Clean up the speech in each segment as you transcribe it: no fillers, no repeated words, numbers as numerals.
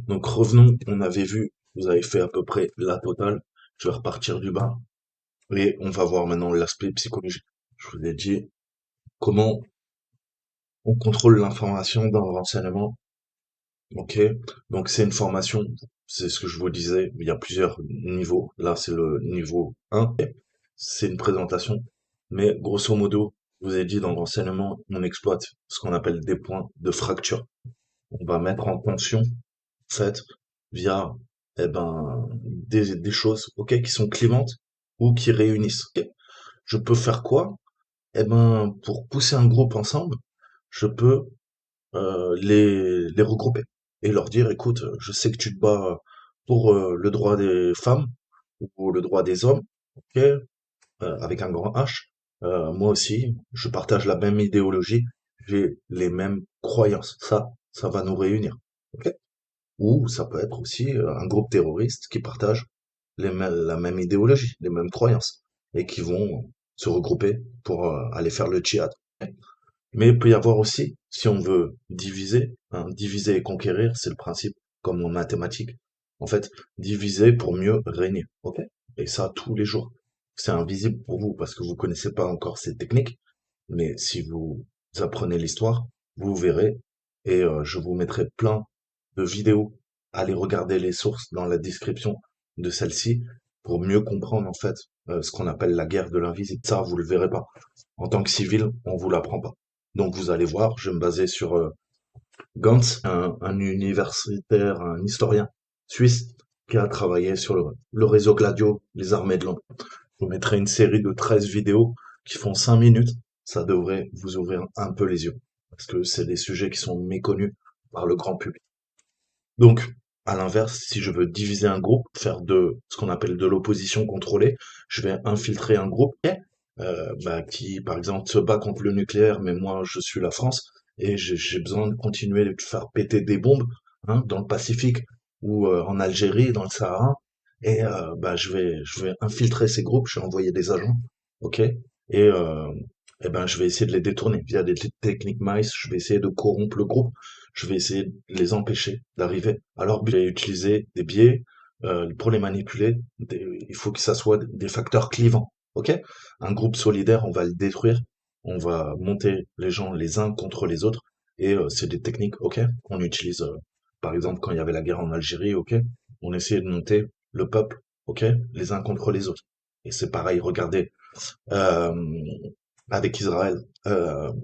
Donc revenons, on avait vu, vous avez fait à peu près la totale. Je vais repartir du bas et on va voir maintenant l'aspect psychologique. Je vous ai dit comment on contrôle l'information dans le renseignement. Ok, donc c'est une formation, c'est ce que je vous disais, il y a plusieurs niveaux. Là, c'est le niveau 1, c'est une présentation, mais grosso modo, je vous ai dit dans le renseignement, on exploite ce qu'on appelle des points de fracture. On va mettre en tension, en fait, via des choses, ok, qui sont clivantes ou qui réunissent. Ok. Je peux faire quoi? Pour pousser un groupe ensemble, je peux les regrouper et leur dire, écoute, je sais que tu te bats pour le droit des femmes ou pour le droit des hommes, ok, avec un grand H. Moi aussi, je partage la même idéologie, j'ai les mêmes croyances. Ça va nous réunir, ok. Ou ça peut être aussi un groupe terroriste qui partage la même idéologie, les mêmes croyances, et qui vont se regrouper pour aller faire le djihad. Mais il peut y avoir aussi, si on veut diviser, hein, diviser et conquérir, c'est le principe comme en mathématiques. En fait, diviser pour mieux régner. Ok? Et ça tous les jours. C'est invisible pour vous parce que vous connaissez pas encore ces techniques. Mais si vous apprenez l'histoire, vous verrez. Et je vous mettrai plein de vidéos. Allez regarder les sources dans la description de celle-ci pour mieux comprendre en fait ce qu'on appelle la guerre de l'invisible. Ça, vous le verrez pas. En tant que civil, on vous l'apprend pas. Donc vous allez voir, je vais me baser sur Gantz, un universitaire, un historien suisse qui a travaillé sur le réseau Gladio, les armées de l'ombre. Je vous mettrai une série de 13 vidéos qui font 5 minutes. Ça devrait vous ouvrir un peu les yeux. Parce que c'est des sujets qui sont méconnus par le grand public. Donc, à l'inverse, si je veux diviser un groupe, faire de ce qu'on appelle de l'opposition contrôlée, je vais infiltrer un groupe qui, par exemple, se bat contre le nucléaire, mais moi, je suis la France et j'ai besoin de continuer de faire péter des bombes dans le Pacifique ou en Algérie, dans le Sahara. Et je vais infiltrer ces groupes, je vais envoyer des agents, ok? Je vais essayer de les détourner via des techniques MICE. Je vais essayer de corrompre le groupe, je vais essayer de les empêcher d'arriver à leur but. Je vais utiliser des biais pour les manipuler. Il faut que ça soit des facteurs clivants. Ok? Un groupe solidaire, on va le détruire. On va monter les gens les uns contre les autres. Et c'est des techniques, ok? On utilise, par exemple, quand il y avait la guerre en Algérie, ok? On essayait de monter le peuple, ok? Les uns contre les autres. Et c'est pareil, regardez, euh, avec Israël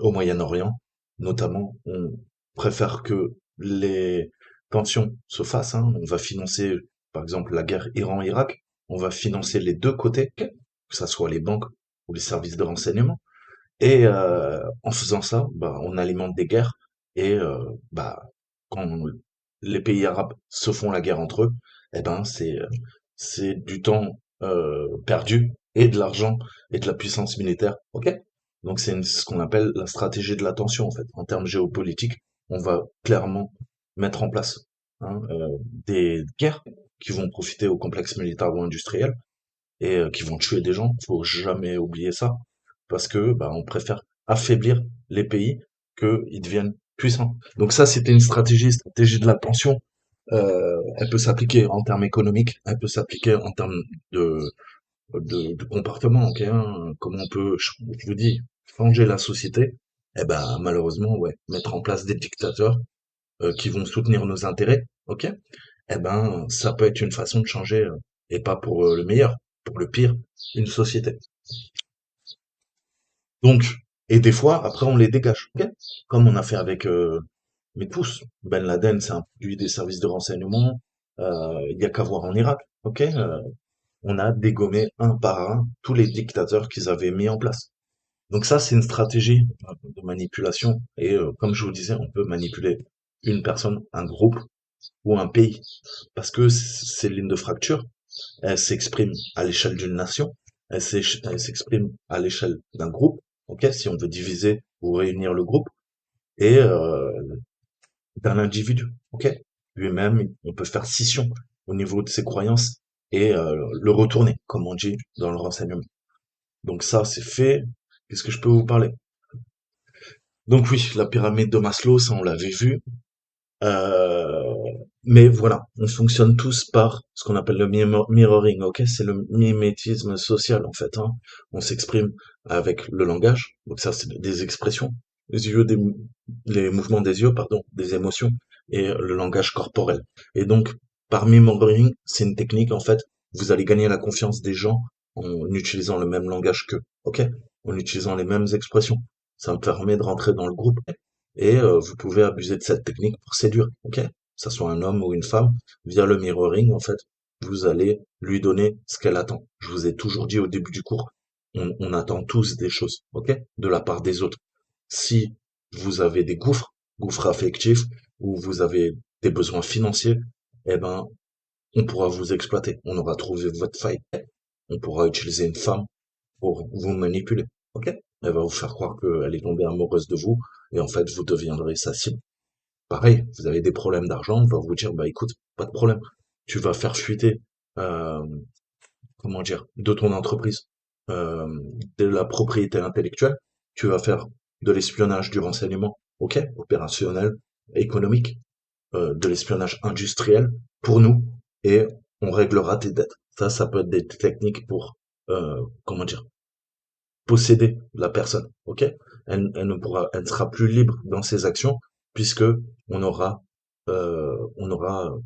au Moyen-Orient, notamment, on préfère que les tensions se fassent. On va financer, par exemple, la guerre Iran-Irak. On va financer les deux côtés, que ce soit les banques ou les services de renseignement. Et en faisant ça, on alimente des guerres. Et quand les pays arabes se font la guerre entre eux, c'est du temps perdu et de l'argent et de la puissance militaire. Ok? Donc c'est ce qu'on appelle la stratégie de l'attention en fait. En termes géopolitiques, on va clairement mettre en place des guerres qui vont profiter au complexe militaire ou industriel et qui vont tuer des gens. Faut jamais oublier ça parce que on préfère affaiblir les pays qu'ils deviennent puissants. Donc ça, c'était une stratégie de l'attention. Elle peut s'appliquer en termes économiques, elle peut s'appliquer en termes de, de comportement. Ok, comment on peut, je vous dis, changer la société. Malheureusement, ouais, mettre en place des dictateurs qui vont soutenir nos intérêts. Ok, ça peut être une façon de changer et pas pour le meilleur, pour le pire, une société. Donc, et des fois, après, on les dégage, ok. Comme on a fait avec mes pouces. Ben Laden, c'est un produit des services de renseignement. Il y a qu'à voir en Irak, ok. On a dégommé un par un tous les dictateurs qu'ils avaient mis en place. Donc ça, c'est une stratégie de manipulation. Et comme je vous disais, on peut manipuler une personne, un groupe ou un pays. Parce que ces lignes de fracture, elles s'expriment à l'échelle d'une nation, elles s'expriment à l'échelle d'un groupe, ok, si on veut diviser ou réunir le groupe, et d'un individu, ok. Lui-même, on peut faire scission au niveau de ses croyances et le retourner, comme on dit dans le renseignement. Donc ça, c'est fait. Qu'est-ce que je peux vous parler? Donc oui, la pyramide de Maslow, ça on l'avait vu. Mais voilà, on fonctionne tous par ce qu'on appelle le mirroring, ok? C'est le mimétisme social, en fait, hein. On s'exprime avec le langage, donc ça, c'est des expressions, les yeux, les mouvements des yeux, pardon, des émotions, et le langage corporel. Et donc, par mirroring, c'est une technique, en fait, vous allez gagner la confiance des gens en utilisant le même langage qu'eux, ok? En utilisant les mêmes expressions. Ça me permet de rentrer dans le groupe, et vous pouvez abuser de cette technique pour séduire, ok? Que ça soit un homme ou une femme, via le mirroring, en fait, vous allez lui donner ce qu'elle attend. Je vous ai toujours dit au début du cours, on attend tous des choses, ok, de la part des autres. Si vous avez des gouffres affectifs, ou vous avez des besoins financiers, eh ben, on pourra vous exploiter. On aura trouvé votre faille. On pourra utiliser une femme pour vous manipuler, ok? Elle va vous faire croire qu'elle est tombée amoureuse de vous, et en fait, vous deviendrez sa cible. Pareil, vous avez des problèmes d'argent, on va vous dire, bah écoute, pas de problème. Tu vas faire fuiter, euh, comment dire, de ton entreprise, euh, de la propriété intellectuelle. Tu vas faire de l'espionnage du renseignement, ok, opérationnel, économique, de l'espionnage industriel pour nous, et on réglera tes dettes. Ça peut être des techniques pour, comment dire, posséder la personne, ok? Elle ne sera plus libre dans ses actions puisque on aura, on aura,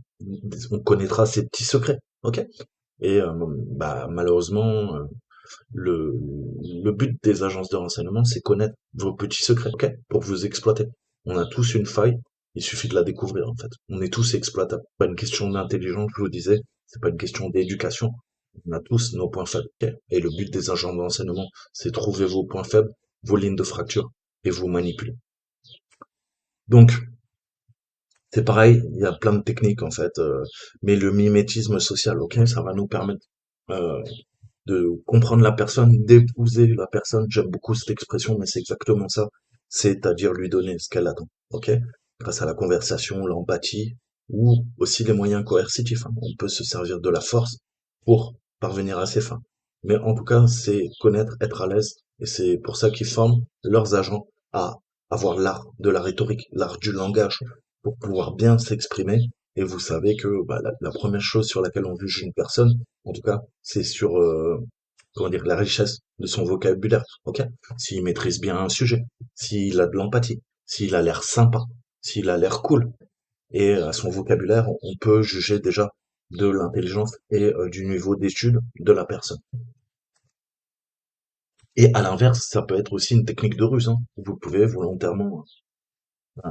on connaîtra ses petits secrets, ok? Et bah malheureusement, le le but des agences de renseignement, c'est connaître vos petits secrets, ok? Pour vous exploiter. On a tous une faille, il suffit de la découvrir en fait. On est tous exploitables. Pas une question d'intelligence, je vous disais, c'est pas une question d'éducation. On a tous nos points faibles, ok? Et le but des agents de renseignement, c'est trouver vos points faibles, vos lignes de fracture et vous manipuler. Donc, c'est pareil, il y a plein de techniques en fait, mais le mimétisme social, ok, ça va nous permettre euh, de comprendre la personne, d'épouser la personne. J'aime beaucoup cette expression, mais c'est exactement ça. C'est-à-dire lui donner ce qu'elle attend, ok? Grâce à la conversation, l'empathie, ou aussi les moyens coercitifs, hein. On peut se servir de la force pour parvenir à ses fins. Mais en tout cas, c'est connaître, être à l'aise, et c'est pour ça qu'ils forment leurs agents à avoir l'art de la rhétorique, l'art du langage, pour pouvoir bien s'exprimer. Et vous savez que bah, la première chose sur laquelle on juge une personne, en tout cas, c'est sur comment dire la richesse de son vocabulaire. Ok, s'il maîtrise bien un sujet, s'il a de l'empathie, s'il a l'air sympa, s'il a l'air cool, et à son vocabulaire, on peut juger déjà de l'intelligence et du niveau d'étude de la personne. Et à l'inverse, ça peut être aussi une technique de ruse, hein. Vous pouvez volontairement euh,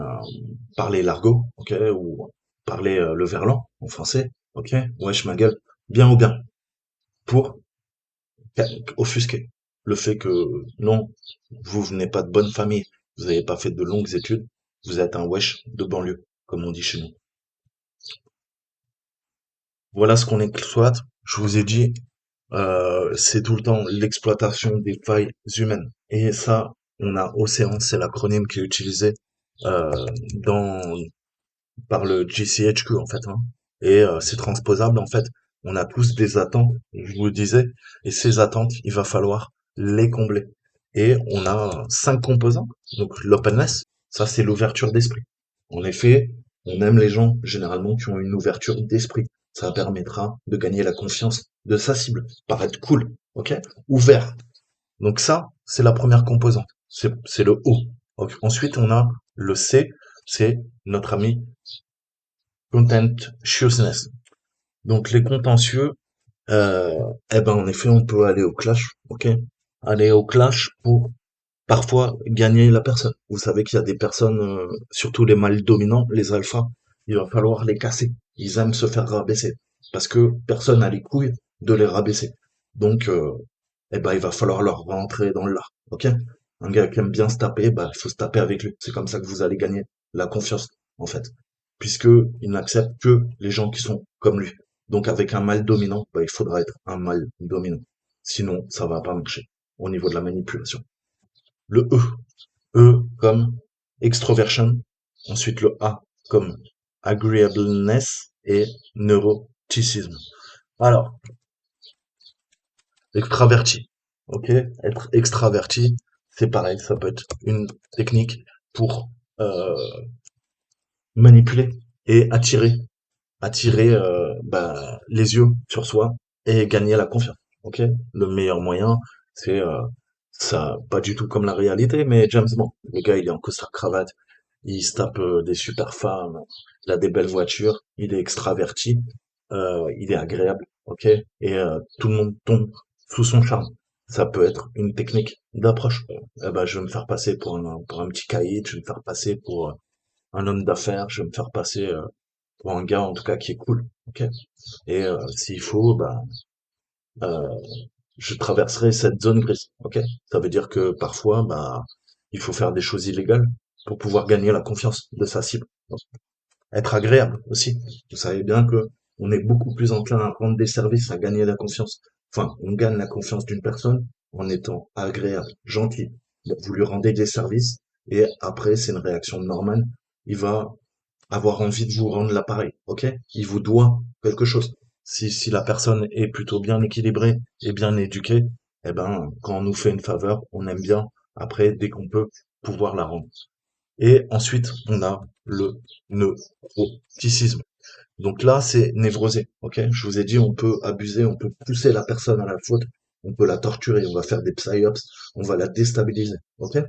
parler l'argot, ok, ou parler le verlan en français, ok, wesh ma gueule, bien ou bien, pour offusquer le fait que non, vous venez pas de bonne famille, vous n'avez pas fait de longues études, vous êtes un wesh de banlieue, comme on dit chez nous. Voilà ce qu'on exploite. Je vous ai dit, c'est tout le temps l'exploitation des failles humaines. Et ça, on a Océan, c'est l'acronyme qui est utilisé euh, dans par le GCHQ en fait, hein. Et c'est transposable en fait. On a tous des attentes, je vous le disais, et ces attentes, il va falloir les combler. Et on a 5 composants. Donc l'openness, ça c'est l'ouverture d'esprit. En effet, on aime les gens généralement qui ont une ouverture d'esprit. Ça permettra de gagner la confiance de sa cible, paraître cool, ok? Ouvert. Donc ça, c'est la première composante. C'est le O. Donc, ensuite, on a le C, c'est notre ami contentiousness. Donc les contentieux, eh ben en effet, on peut aller au clash, ok? Aller au clash pour parfois gagner la personne. Vous savez qu'il y a des personnes, surtout les mâles dominants, les alphas, il va falloir les casser. Ils aiment se faire rabaisser parce que personne n'a les couilles de les rabaisser. Donc, eh ben il va falloir leur rentrer dans l'art, ok? Un gars qui aime bien se taper, bah il faut se taper avec lui. C'est comme ça que vous allez gagner la confiance, en fait, puisque il n'accepte que les gens qui sont comme lui. Donc avec un mâle dominant, bah, il faudra être un mâle dominant. Sinon, ça va pas marcher au niveau de la manipulation. Le E. E comme extroversion. Ensuite le A comme agreeableness et neuroticisme. Alors, extraverti. Ok? Être extraverti, c'est pareil, ça peut être une technique pour euh, manipuler et attirer. attirer les yeux sur soi et gagner la confiance. Ok? Le meilleur moyen, c'est ça, pas du tout comme la réalité, mais James Bond. Le gars, il est en costard cravate, il se tape des super femmes, il a des belles voitures, il est extraverti, il est agréable, ok? Et tout le monde tombe sous son charme. Ça peut être une technique d'approche. Eh ben, je vais me faire passer pour un petit caïd, je vais me faire passer pour un homme d'affaires, je vais me faire passer pour un gars en tout cas qui est cool, ok? Et s'il faut, euh, je traverserai cette zone grise, ok? Ça veut dire que parfois, il faut faire des choses illégales pour pouvoir gagner la confiance de sa cible. Être agréable aussi. Vous savez bien que on est beaucoup plus enclin à rendre des services, à gagner la confiance. Enfin, on gagne la confiance d'une personne en étant agréable, gentil. Donc, vous lui rendez des services et après, c'est une réaction normale. Il va avoir envie de vous rendre l'appareil, ok? Il vous doit quelque chose. Si la personne est plutôt bien équilibrée et bien éduquée, eh ben, quand on nous fait une faveur, on aime bien, après, dès qu'on peut, pouvoir la rendre. Et ensuite, on a le neuroticisme. Donc là, c'est névrosé, ok? Je vous ai dit, on peut abuser, on peut pousser la personne à la faute, on peut la torturer, on va faire des psyops, on va la déstabiliser, ok?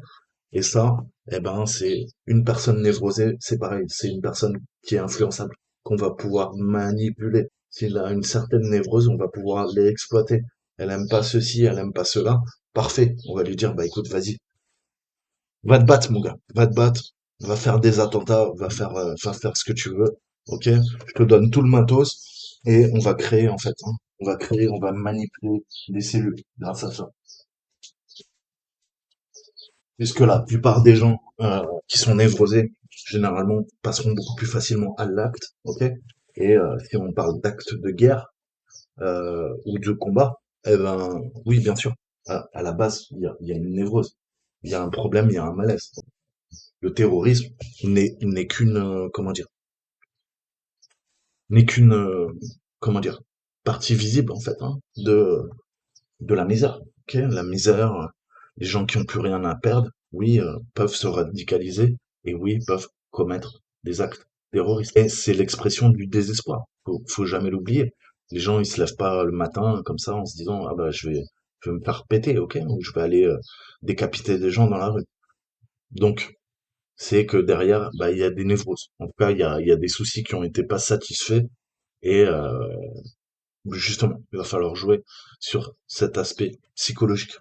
Et ça, eh ben, c'est une personne névrosée, c'est pareil, c'est une personne qui est influençable, qu'on va pouvoir manipuler. S'il a une certaine névrose, on va pouvoir l'exploiter. Elle aime pas ceci, elle aime pas cela. Parfait. On va lui dire, bah écoute, vas-y, va te battre, mon gars. Va te battre. Va faire des attentats. Va faire ce que tu veux. Ok? Je te donne tout le matos. Et on va créer, en fait, hein. On va créer, on va manipuler des cellules grâce à ça. Puisque la plupart des gens qui sont névrosés, généralement, passeront beaucoup plus facilement à l'acte. Ok? Et si on parle d'acte de guerre ou de combat, eh ben, oui, bien sûr. À la base, il y a une névrose. Il y a un problème, il y a un malaise. Le terrorisme n'est qu'une comment dire n'est qu'une comment dire partie visible en fait hein, de la misère. Ok, la misère, les gens qui ont plus rien à perdre, oui, peuvent se radicaliser et oui, peuvent commettre des actes terroristes. Et c'est l'expression du désespoir. Faut jamais l'oublier. Les gens ils se lèvent pas le matin comme ça en se disant ah bah je vais me faire péter, ok, ou je vais aller décapiter des gens dans la rue. Donc c'est que derrière, il y a des névroses. En tout cas, il y a des soucis qui ont été pas satisfaits et justement, il va falloir jouer sur cet aspect psychologique.